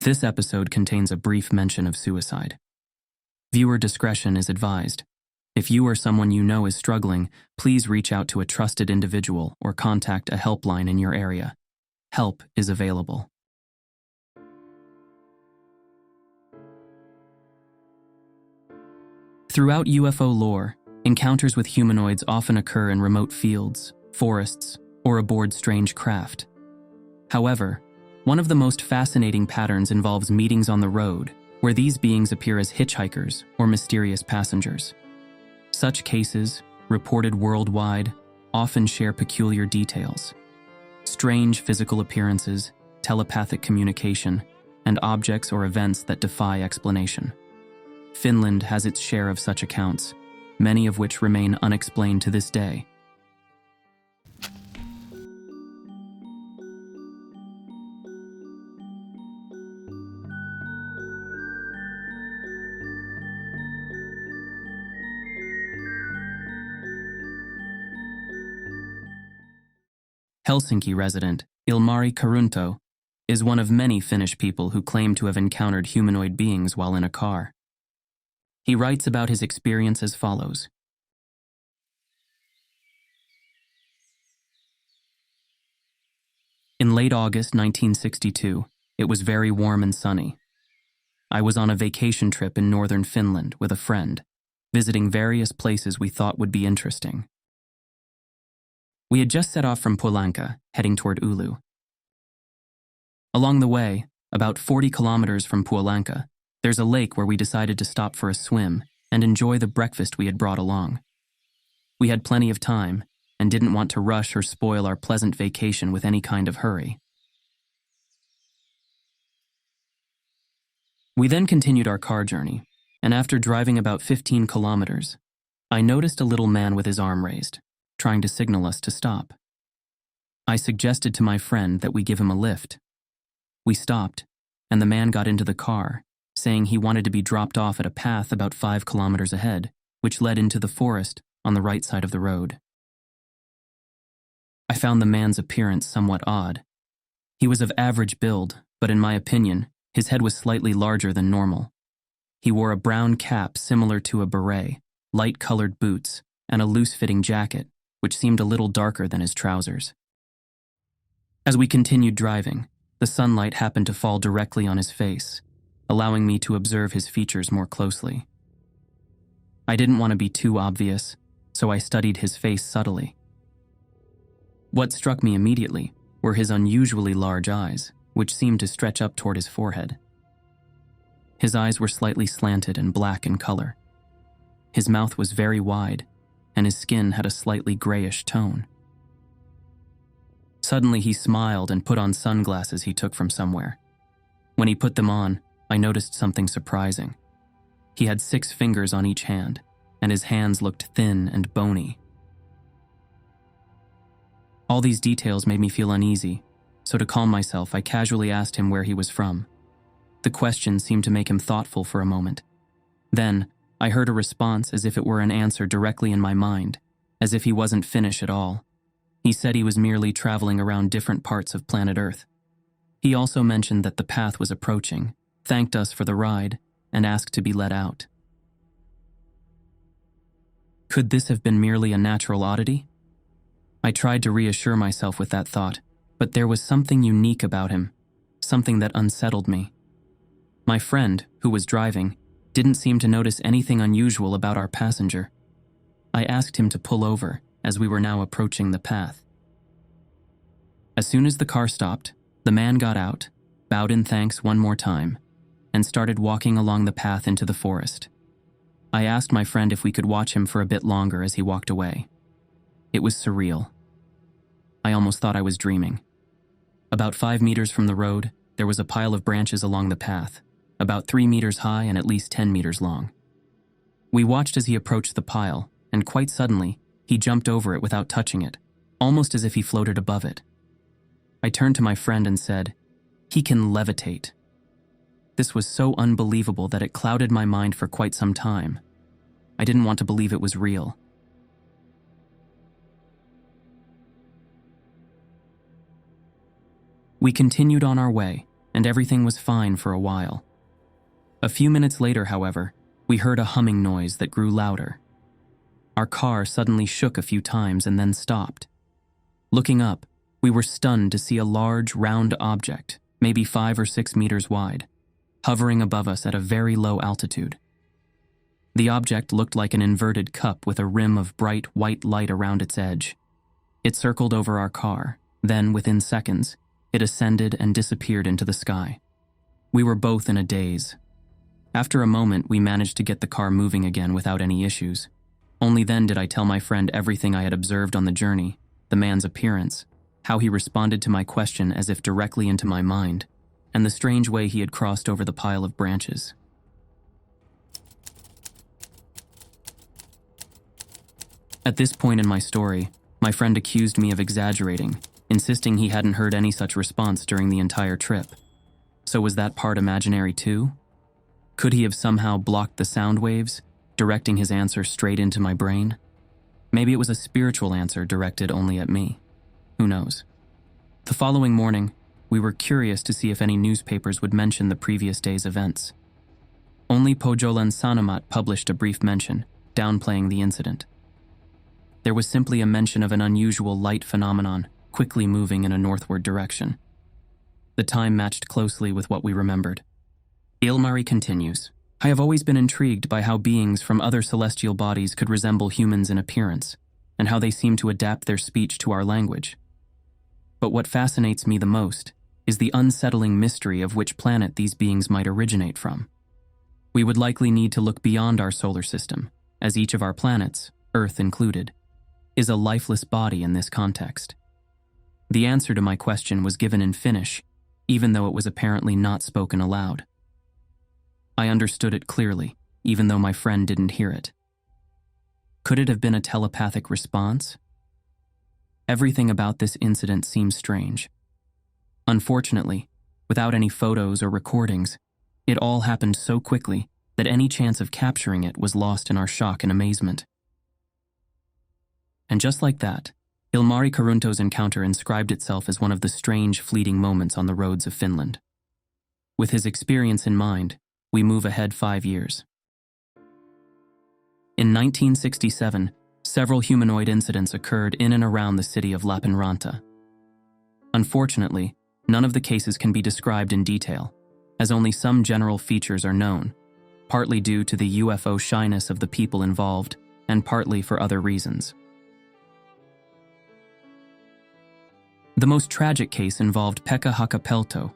This episode contains a brief mention of suicide. Viewer discretion is advised. If you or someone you know is struggling, please reach out to a trusted individual or contact a helpline in your area. Help is available. Throughout UFO lore, encounters with humanoids often occur in remote fields, forests, or aboard strange craft. However, one of the most fascinating patterns involves meetings on the road, where these beings appear as hitchhikers or mysterious passengers. Such cases, reported worldwide, often share peculiar details. Strange physical appearances, telepathic communication, and objects or events that defy explanation. Finland has its share of such accounts, many of which remain unexplained to this day. Helsinki resident Ilmari Karunto is one of many Finnish people who claim to have encountered humanoid beings while in a car. He writes about his experience as follows. In late August 1962, it was very warm and sunny. I was on a vacation trip in northern Finland with a friend, visiting various places we thought would be interesting. We had just set off from Puolanka, heading toward Oulu. Along the way, about 40 kilometers from Puolanka, there's a lake where we decided to stop for a swim and enjoy the breakfast we had brought along. We had plenty of time and didn't want to rush or spoil our pleasant vacation with any kind of hurry. We then continued our car journey, and after driving about 15 kilometers, I noticed a little man with his arm raised, trying to signal us to stop. I suggested to my friend that we give him a lift. We stopped, and the man got into the car, saying he wanted to be dropped off at a path about 5 kilometers ahead, which led into the forest on the right side of the road. I found the man's appearance somewhat odd. He was of average build, but in my opinion, his head was slightly larger than normal. He wore a brown cap similar to a beret, light-colored boots, and a loose-fitting jacket, which seemed a little darker than his trousers. As we continued driving, the sunlight happened to fall directly on his face, allowing me to observe his features more closely. I didn't want to be too obvious, so I studied his face subtly. What struck me immediately were his unusually large eyes, which seemed to stretch up toward his forehead. His eyes were slightly slanted and black in color. His mouth was very wide, and his skin had a slightly grayish tone. Suddenly he smiled and put on sunglasses he took from somewhere. When he put them on, I noticed something surprising. He had 6 fingers on each hand, and his hands looked thin and bony. All these details made me feel uneasy, so to calm myself, I casually asked him where he was from. The question seemed to make him thoughtful for a moment. Then, I heard a response as if it were an answer directly in my mind, as if he wasn't Finnish at all. He said he was merely traveling around different parts of planet Earth. He also mentioned that the path was approaching, thanked us for the ride, and asked to be let out. Could this have been merely a natural oddity? I tried to reassure myself with that thought, but there was something unique about him, something that unsettled me. My friend, who was driving, didn't seem to notice anything unusual about our passenger. I asked him to pull over, as we were now approaching the path. As soon as the car stopped, the man got out, bowed in thanks one more time, and started walking along the path into the forest. I asked my friend if we could watch him for a bit longer as he walked away. It was surreal. I almost thought I was dreaming. About 5 meters from the road, there was a pile of branches along the path, about 3 meters high and at least 10 meters long. We watched as he approached the pile, and quite suddenly, he jumped over it without touching it, almost as if he floated above it. I turned to my friend and said, "He can levitate." This was so unbelievable that it clouded my mind for quite some time. I didn't want to believe it was real. We continued on our way, and everything was fine for a while. A few minutes later, however, we heard a humming noise that grew louder. Our car suddenly shook a few times and then stopped. Looking up, we were stunned to see a large, round object, maybe 5 or 6 meters wide, hovering above us at a very low altitude. The object looked like an inverted cup with a rim of bright white light around its edge. It circled over our car, then, within seconds, it ascended and disappeared into the sky. We were both in a daze. After a moment, we managed to get the car moving again without any issues. Only then did I tell my friend everything I had observed on the journey, the man's appearance, how he responded to my question as if directly into my mind, and the strange way he had crossed over the pile of branches. At this point in my story, my friend accused me of exaggerating, insisting he hadn't heard any such response during the entire trip. So was that part imaginary too? Could he have somehow blocked the sound waves, directing his answer straight into my brain? Maybe it was a spiritual answer directed only at me. Who knows? The following morning, we were curious to see if any newspapers would mention the previous day's events. Only Pojolan Sanomat published a brief mention, downplaying the incident. There was simply a mention of an unusual light phenomenon, quickly moving in a northward direction. The time matched closely with what we remembered. Ilmari continues, I have always been intrigued by how beings from other celestial bodies could resemble humans in appearance, and how they seem to adapt their speech to our language. But what fascinates me the most is the unsettling mystery of which planet these beings might originate from. We would likely need to look beyond our solar system, as each of our planets, Earth included, is a lifeless body in this context. The answer to my question was given in Finnish, even though it was apparently not spoken aloud. I understood it clearly, even though my friend didn't hear it. Could it have been a telepathic response? Everything about this incident seems strange. Unfortunately, without any photos or recordings, it all happened so quickly that any chance of capturing it was lost in our shock and amazement. And just like that, Ilmari Karunto's encounter inscribed itself as one of the strange, fleeting moments on the roads of Finland. With his experience in mind, we move ahead 5 years. In 1967, several humanoid incidents occurred in and around the city of Lappeenranta. Unfortunately, none of the cases can be described in detail, as only some general features are known, partly due to the UFO shyness of the people involved, and partly for other reasons. The most tragic case involved Pekka Hakapelto,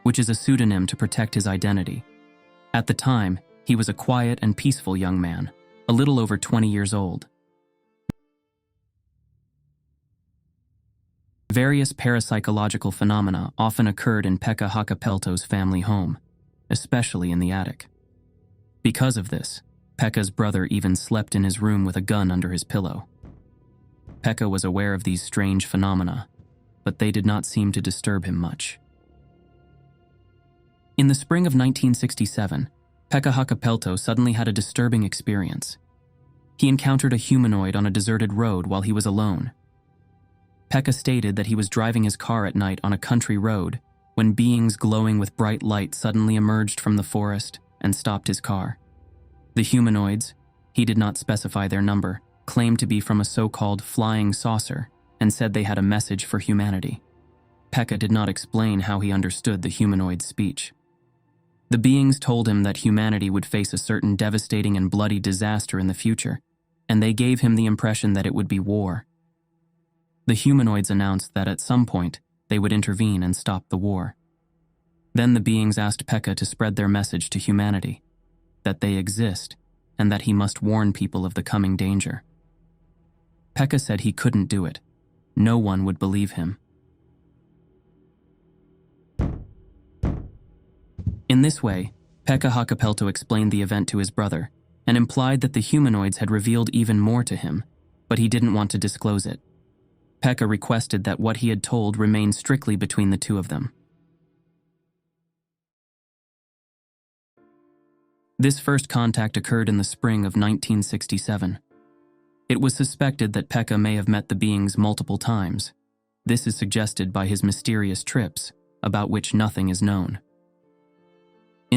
which is a pseudonym to protect his identity. At the time, he was a quiet and peaceful young man, a little over 20 years old. Various parapsychological phenomena often occurred in Pekka Hakapelto's family home, especially in the attic. Because of this, Pekka's brother even slept in his room with a gun under his pillow. Pekka was aware of these strange phenomena, but they did not seem to disturb him much. In the spring of 1967, Pekka Hakapelto suddenly had a disturbing experience. He encountered a humanoid on a deserted road while he was alone. Pekka stated that he was driving his car at night on a country road when beings glowing with bright light suddenly emerged from the forest and stopped his car. The humanoids, he did not specify their number, claimed to be from a so-called flying saucer and said they had a message for humanity. Pekka did not explain how he understood the humanoid's speech. The beings told him that humanity would face a certain devastating and bloody disaster in the future, and they gave him the impression that it would be war. The humanoids announced that at some point they would intervene and stop the war. Then the beings asked Pekka to spread their message to humanity, that they exist, and that he must warn people of the coming danger. Pekka said he couldn't do it. No one would believe him. In this way, Pekka Hakapelto explained the event to his brother and implied that the humanoids had revealed even more to him, but he didn't want to disclose it. Pekka requested that what he had told remain strictly between the two of them. This first contact occurred in the spring of 1967. It was suspected that Pekka may have met the beings multiple times. This is suggested by his mysterious trips, about which nothing is known.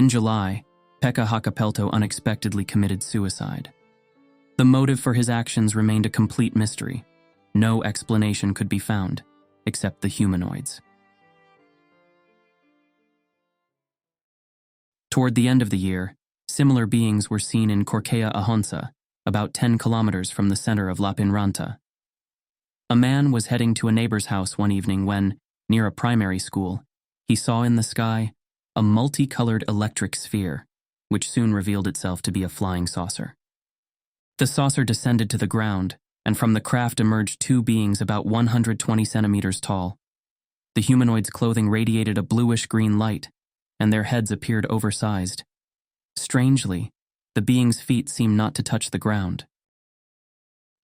In July, Pekka Hakapelto unexpectedly committed suicide. The motive for his actions remained a complete mystery. No explanation could be found, except the humanoids. Toward the end of the year, similar beings were seen in Korkea Ahonsa, about 10 kilometers from the center of Lapinranta. A man was heading to a neighbor's house one evening when, near a primary school, he saw in the sky a multicolored electric sphere, which soon revealed itself to be a flying saucer. The saucer descended to the ground, and from the craft emerged two beings about 120 centimeters tall. The humanoids' clothing radiated a bluish-green light, and their heads appeared oversized. Strangely, the beings' feet seemed not to touch the ground.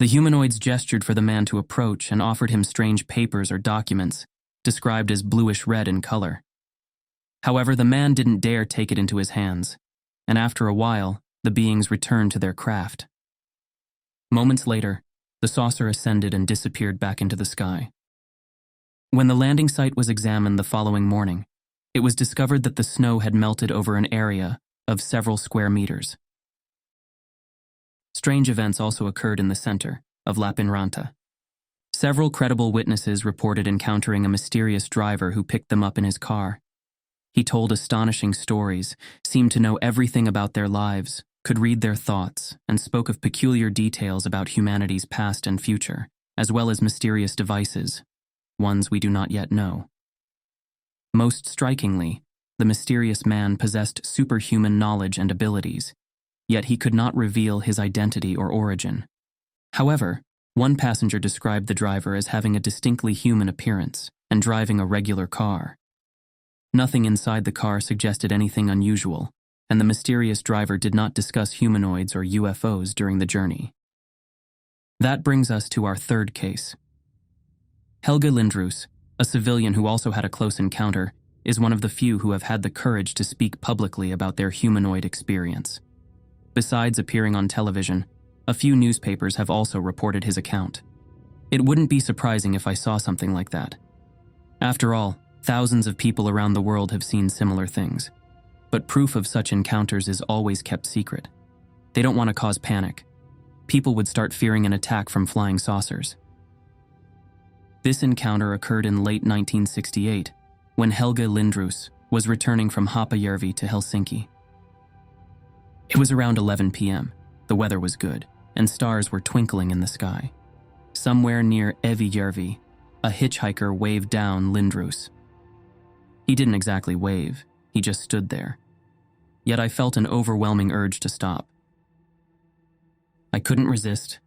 The humanoids gestured for the man to approach and offered him strange papers or documents, described as bluish-red in color. However, the man didn't dare take it into his hands, and after a while, the beings returned to their craft. Moments later, the saucer ascended and disappeared back into the sky. When the landing site was examined the following morning, it was discovered that the snow had melted over an area of several square meters. Strange events also occurred in the center of Lapinranta. Several credible witnesses reported encountering a mysterious driver who picked them up in his car. He told astonishing stories, seemed to know everything about their lives, could read their thoughts, and spoke of peculiar details about humanity's past and future, as well as mysterious devices, ones we do not yet know. Most strikingly, the mysterious man possessed superhuman knowledge and abilities, yet he could not reveal his identity or origin. However, one passenger described the driver as having a distinctly human appearance and driving a regular car. Nothing inside the car suggested anything unusual, and the mysterious driver did not discuss humanoids or UFOs during the journey. That brings us to our third case. Helge Lindroos, a civilian who also had a close encounter, is one of the few who have had the courage to speak publicly about their humanoid experience. Besides appearing on television, a few newspapers have also reported his account. It wouldn't be surprising if I saw something like that. After all, thousands of people around the world have seen similar things. But proof of such encounters is always kept secret. They don't want to cause panic. People would start fearing an attack from flying saucers. This encounter occurred in late 1968, when Helge Lindroos was returning from Haapajärvi to Helsinki. It was around 11 p.m. The weather was good, and stars were twinkling in the sky. Somewhere near Evijärvi, a hitchhiker waved down Lindroos. He didn't exactly wave, he just stood there. Yet I felt an overwhelming urge to stop. I couldn't resist.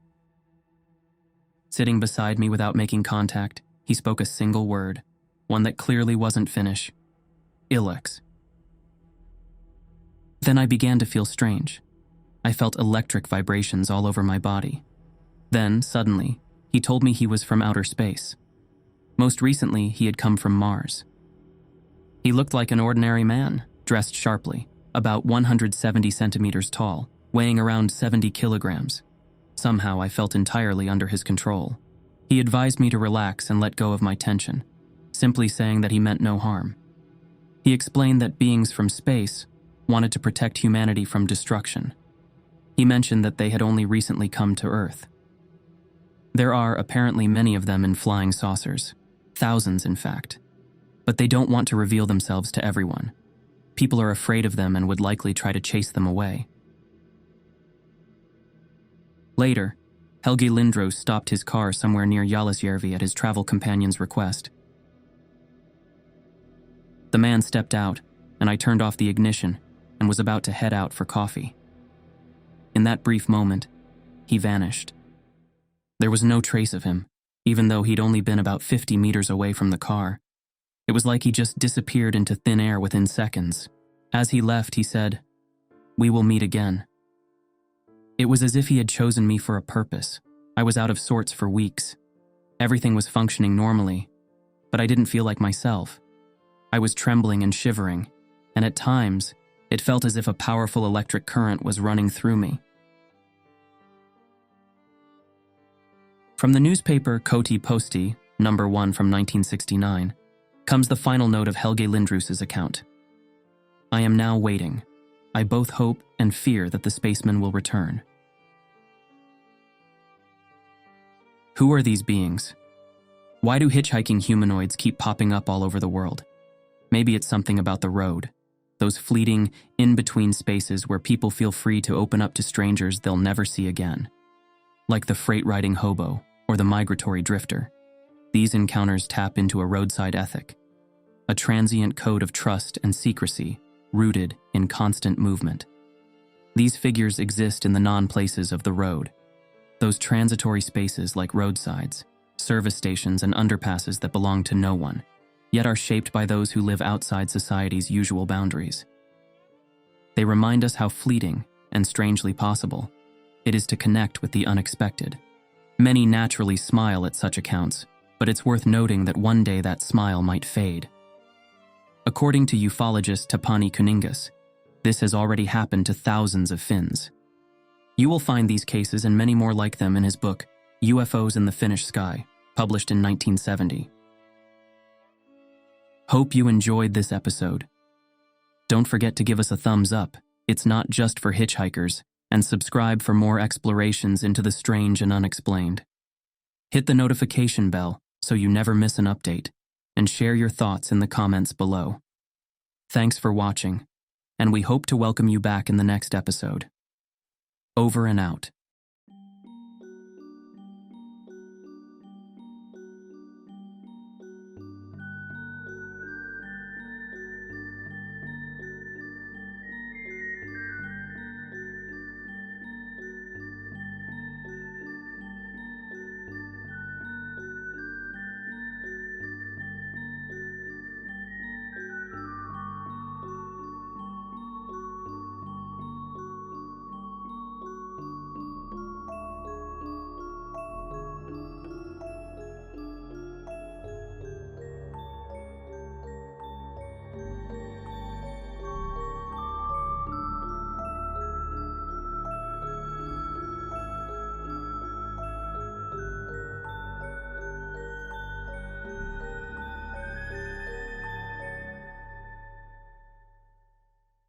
Sitting beside me without making contact, he spoke a single word, one that clearly wasn't Finnish. Illux. Then I began to feel strange. I felt electric vibrations all over my body. Then, suddenly, he told me he was from outer space. Most recently, he had come from Mars. He looked like an ordinary man, dressed sharply, about 170 centimeters tall, weighing around 70 kilograms. Somehow I felt entirely under his control. He advised me to relax and let go of my tension, simply saying that he meant no harm. He explained that beings from space wanted to protect humanity from destruction. He mentioned that they had only recently come to Earth. There are apparently many of them in flying saucers, thousands in fact, but they don't want to reveal themselves to everyone. People are afraid of them and would likely try to chase them away. Later, Helge Lindroos stopped his car somewhere near Jalasjärvi at his travel companion's request. The man stepped out, and I turned off the ignition and was about to head out for coffee. In that brief moment, he vanished. There was no trace of him, even though he'd only been about 50 meters away from the car. It was like he just disappeared into thin air within seconds. As he left, he said, "We will meet again." It was as if he had chosen me for a purpose. I was out of sorts for weeks. Everything was functioning normally, but I didn't feel like myself. I was trembling and shivering, and at times, it felt as if a powerful electric current was running through me. From the newspaper Koti Posti, #1 from 1969, comes the final note of Helge Lindroos's account. I am now waiting. I both hope and fear that the spaceman will return. Who are these beings? Why do hitchhiking humanoids keep popping up all over the world? Maybe it's something about the road, those fleeting, in-between spaces where people feel free to open up to strangers they'll never see again. Like the freight-riding hobo or the migratory drifter, these encounters tap into a roadside ethic, a transient code of trust and secrecy rooted in constant movement. These figures exist in the non-places of the road, those transitory spaces like roadsides, service stations, and underpasses that belong to no one, yet are shaped by those who live outside society's usual boundaries. They remind us how fleeting and strangely possible it is to connect with the unexpected. Many naturally smile at such accounts, but it's worth noting that one day that smile might fade. According to ufologist Tapani Kuningas, this has already happened to thousands of Finns. You will find these cases and many more like them in his book, UFOs in the Finnish Sky, published in 1970. Hope you enjoyed this episode. Don't forget to give us a thumbs up, it's not just for hitchhikers, and subscribe for more explorations into the strange and unexplained. Hit the notification bell so you never miss an update, and share your thoughts in the comments below. Thanks for watching, and we hope to welcome you back in the next episode. Over and out.